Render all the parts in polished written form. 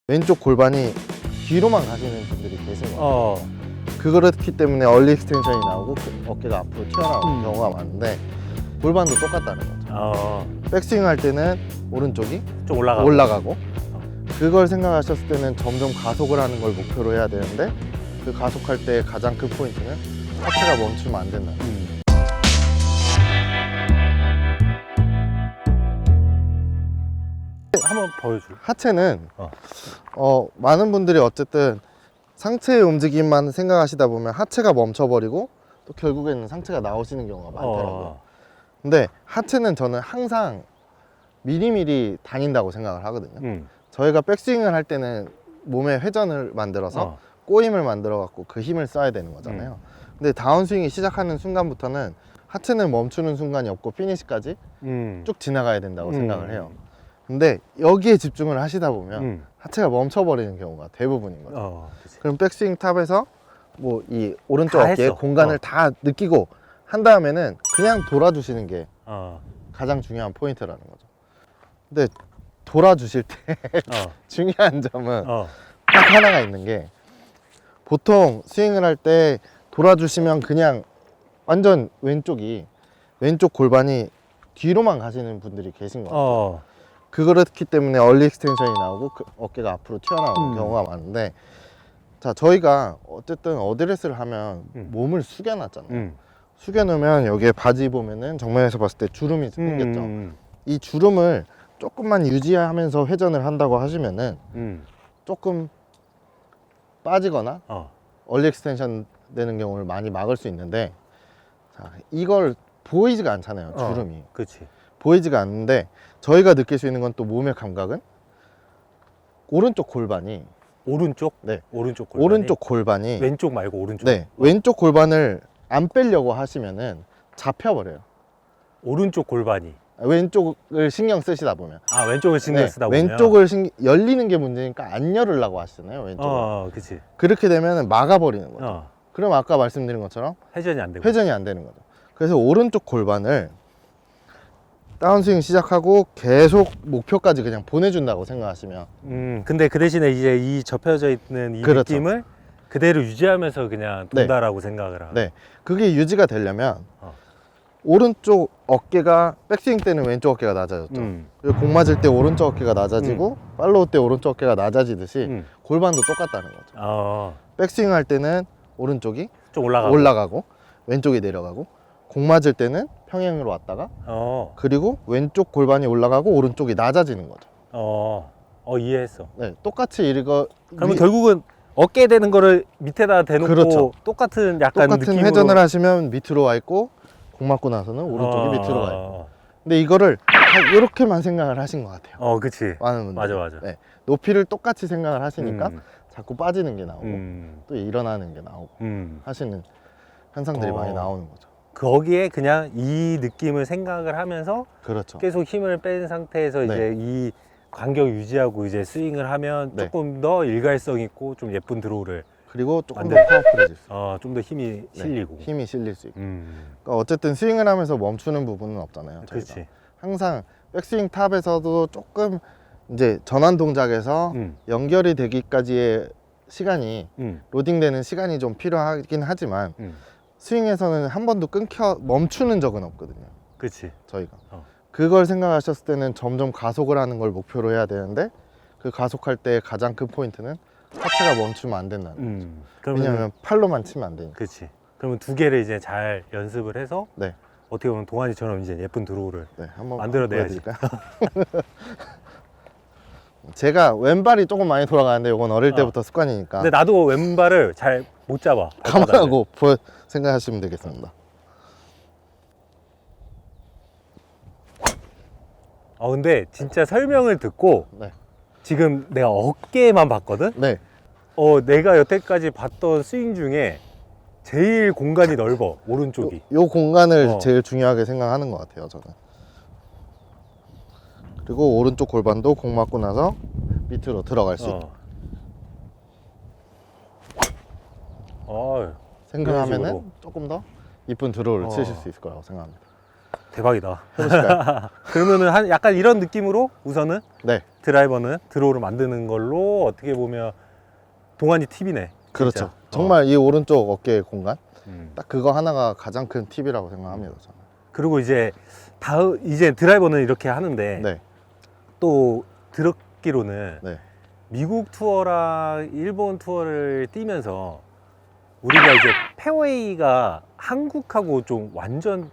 왼쪽 골반이 뒤로만 가시는 분들이 계신 거예요. 그렇기 때문에 얼리 익스텐션이 나오고 어깨가 앞으로 튀어나오는 경우가 많은데 골반도 똑같다는 거죠. 백스윙 할 때는 오른쪽이 좀 올라가고 그걸 생각하셨을 때는 점점 가속을 하는 걸 목표로 해야 되는데 그 가속할 때 가장 큰 포인트는 하체가 멈추면 안 된다. 한번 보여줄. 하체는 많은 분들이 어쨌든 상체의 움직임만 생각하시다 보면 하체가 멈춰버리고 또 결국에는 상체가 나오시는 경우가 많더라고요. 근데 하체는 저는 항상 미리미리 다닌다고 생각을 하거든요. 저희가 백스윙을 할 때는 몸에 회전을 만들어서 꼬임을 만들어 갖고 그 힘을 써야 되는 거잖아요. 근데 다운스윙이 시작하는 순간부터는 하체는 멈추는 순간이 없고 피니시까지 쭉 지나가야 된다고 생각을 해요. 근데 여기에 집중을 하시다 보면 하체가 멈춰버리는 경우가 대부분인 거죠. 그럼 백스윙 탑에서 뭐 이 오른쪽 어깨에 공간을 다 느끼고 한 다음에는 그냥 돌아주시는 게 가장 중요한 포인트라는 거죠. 근데 돌아주실 때 중요한 점은 딱 하나가 있는 게 보통 스윙을 할 때 돌아주시면 그냥 완전 왼쪽 골반이 뒤로만 가시는 분들이 계신 거예요. 그렇기 때문에 얼리 익스텐션이 나오고 어깨가 앞으로 튀어나오는 경우가 많은데, 자, 저희가 어쨌든 어드레스를 하면 몸을 숙여놨잖아요. 숙여놓으면 여기에 바지 보면은 정면에서 봤을 때 주름이 생겼죠. 이 주름을 조금만 유지하면서 회전을 한다고 하시면은 조금 빠지거나 얼리 익스텐션 되는 경우를 많이 막을 수 있는데, 자, 이걸 보이지가 않잖아요. 주름이 보이지가 않는데 저희가 느낄 수 있는 건 또 몸의 감각은 오른쪽 골반이 오른쪽 골반이 왼쪽 말고 오른쪽. 왼쪽 골반을 안 빼려고 하시면은 잡혀버려요. 오른쪽 골반이 왼쪽을 신경 쓰시다 보면 왼쪽을 신경 쓰다 보면 왼쪽을 열리는 게 문제니까 안 열으려고 하시잖아요. 왼쪽을. 그렇게 되면 막아버리는 거죠. 그럼 아까 말씀드린 것처럼 회전이 안 되고 회전이 안 되는 거죠. 그래서 오른쪽 골반을 다운스윙 시작하고 계속 목표까지 그냥 보내준다고 생각하시면 근데 그 대신에 이제 이 접혀져 있는 이 느낌을 그대로 유지하면서 그냥 돈다라고 생각을 하고 그게 유지가 되려면 오른쪽 어깨가 백스윙 때는 왼쪽 어깨가 낮아졌죠. 그리고 공 맞을 때 오른쪽 어깨가 낮아지고 팔로우 때 오른쪽 어깨가 낮아지듯이 골반도 똑같다는 거죠. 백스윙 할 때는 오른쪽이 좀 올라가고 왼쪽이 내려가고, 공 맞을 때는 평행으로 왔다가 그리고 왼쪽 골반이 올라가고 오른쪽이 낮아지는 거죠. 이해했어. 똑같이 이거 그러면 결국은 어깨 되는 거를 밑에다 대놓고 똑같은 느낌으로 회전을 하시면 밑으로 와 있고, 공 맞고 나서는 오른쪽이 밑으로 와 있고. 근데 이거를 이렇게만 생각을 하신 것 같아요. 그치. 많은 분들이. 맞아. 높이를 똑같이 생각을 하시니까 자꾸 빠지는 게 나오고 또 일어나는 게 나오고 하시는 현상들이 많이 나오는 거죠. 거기에 그냥 이 느낌을 생각을 하면서 계속 힘을 뺀 상태에서 이제 이 간격 유지하고 이제 스윙을 하면 조금 더 일관성 있고 좀 예쁜 드로우를, 그리고 조금 더 파워풀해질 수 있고 좀 더 힘이 실리고 힘이 실릴 수 있고. 그러니까 어쨌든 스윙을 하면서 멈추는 부분은 없잖아요. 그렇지. 항상 백스윙 탑에서도 조금 이제 전환 동작에서 연결이 되기까지의 시간이 로딩되는 시간이 좀 필요하긴 하지만 스윙에서는 한 번도 멈추는 적은 없거든요. 그치. 저희가 그걸 생각하셨을 때는 점점 가속을 하는 걸 목표로 해야 되는데, 그 가속할 때 가장 큰 포인트는 하체가 멈추면 안 된다는 거죠. 왜냐하면 팔로만 치면 안 되니까. 그치. 그러면 두 개를 이제 잘 연습을 해서 어떻게 보면 동환이처럼 이제 예쁜 드로우를 한번 만들어내야지. 제가 왼발이 조금 많이 돌아가는데 이건 어릴 때부터 습관이니까. 근데 나도 왼발을 잘 못 잡아. 감안하고 생각하시면 되겠습니다. 근데 진짜 설명을 듣고 지금 내가 어깨만 봤거든? 내가 여태까지 봤던 스윙 중에 제일 공간이 넓어, 오른쪽이. 요 공간을 제일 중요하게 생각하는 것 같아요, 저는. 그리고 오른쪽 골반도 공 맞고 나서 밑으로 들어갈 수 있게 생각하면은 조금 더 이쁜 드로우를 치실 수 있을 거라고 생각합니다. 대박이다. 해보실까요? 그러면은 약간 이런 느낌으로 우선은 네, 드라이버는 드로우를 만드는 걸로 어떻게 보면 동안이 팁이네. 그렇죠. 진짜. 정말 이 오른쪽 어깨의 공간, 음. 딱 그거 하나가 가장 큰 팁이라고 생각합니다. 저는. 그리고 이제 이제 드라이버는 이렇게 하는데 네, 또 들었기로는 네, 미국 투어랑 일본 투어를 뛰면서 우리가 이제 페어웨이가 한국하고 좀 완전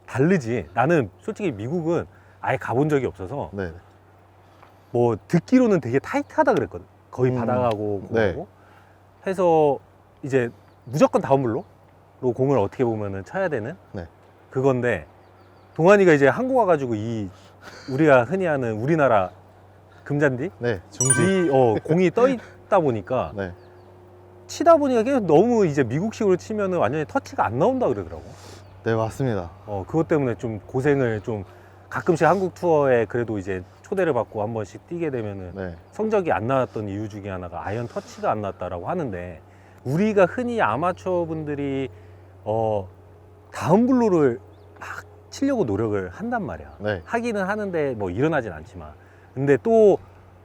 다르지. 나는 솔직히 미국은 아예 가본 적이 없어서 네, 뭐 듣기로는 되게 타이트하다 그랬거든. 거의 바닥하고 네. 공하고 해서 이제 무조건 다운블로로 공을 어떻게 보면은 쳐야 되는 네. 그건데 동환이가 이제 한국 와가지고 이 우리가 흔히 하는 우리나라 금잔디 네, 중지. 공이 떠 있다 보니까 네, 치다 보니까 계속 너무 이제 미국식으로 치면은 완전히 터치가 안 나온다 그러더라고. 네, 맞습니다. 그것 때문에 좀 고생을 좀 가끔씩 한국 투어에 그래도 이제 초대를 받고 한 번씩 뛰게 되면은 네, 성적이 안 나왔던 이유 중에 하나가 아이언 터치가 안 나왔다라고 하는데 우리가 흔히 아마추어 분들이 다운블로를 막 치려고 노력을 한단 말이야. 네, 하기는 하는데 뭐 일어나진 않지만 근데 또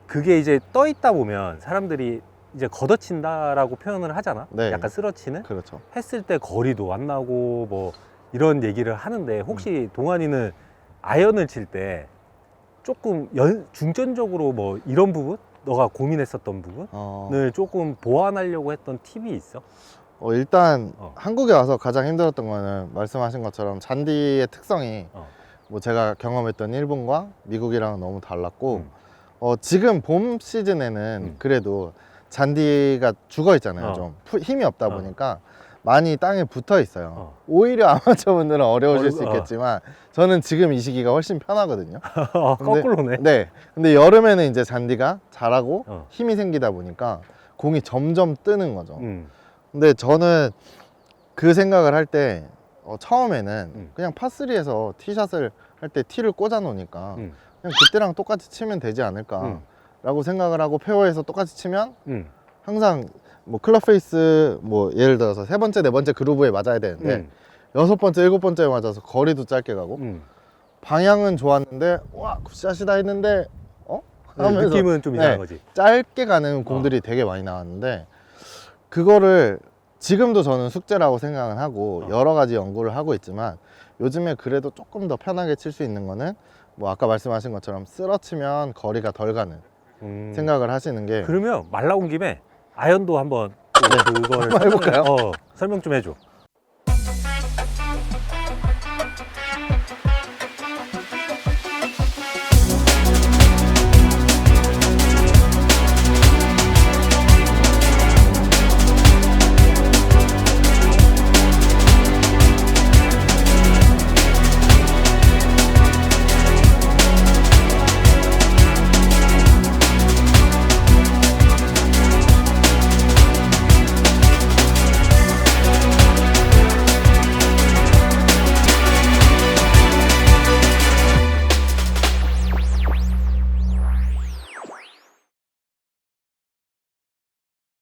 그게 이제 떠 있다 보면 사람들이 이제 걷어친다라고 표현을 하잖아. 네. 약간 쓰러치는 그렇죠. 했을 때 거리도 안 나고 뭐 이런 얘기를 하는데 혹시 동환이는 아이언을 칠 때 조금 중점적으로 뭐 이런 부분 너가 고민했었던 부분을 조금 보완하려고 했던 팁이 있어? 일단 어. 한국에 와서 가장 힘들었던 거는 말씀하신 것처럼 잔디의 특성이 뭐 제가 경험했던 일본과 미국이랑 너무 달랐고 지금 봄 시즌에는 그래도 잔디가 죽어 있잖아요. 좀 힘이 없다 보니까 많이 땅에 붙어 있어요. 오히려 아마추어분들은 어려우실 수 있겠지만 저는 지금 이 시기가 훨씬 편하거든요. 거꾸로네. 네. 근데 여름에는 이제 잔디가 자라고 힘이 생기다 보니까 공이 점점 뜨는 거죠. 근데 저는 그 생각을 할 때 처음에는 그냥 파3에서 티샷을 할 때 티를 꽂아 놓으니까 그냥 그때랑 똑같이 치면 되지 않을까 라고 생각을 하고 페어에서 똑같이 치면 항상 뭐 클럽 페이스 뭐 예를 들어서 세 번째 네 번째 그루브에 맞아야 되는데 여섯 번째 일곱 번째에 맞아서 거리도 짧게 가고 방향은 좋았는데 와 굿샷이다 했는데 하면서 느낌은 좀 이상한 거지. 짧게 가는 공들이 되게 많이 나왔는데 그거를 지금도 저는 숙제라고 생각은 하고 여러 가지 연구를 하고 있지만 요즘에 그래도 조금 더 편하게 칠 수 있는 거는 뭐 아까 말씀하신 것처럼 쓰러치면 거리가 덜 가는 생각을 하시는 게 그러면 말 나온 김에 아이언도 한번 또 그걸 한번 해볼까요? 설명 좀 해줘.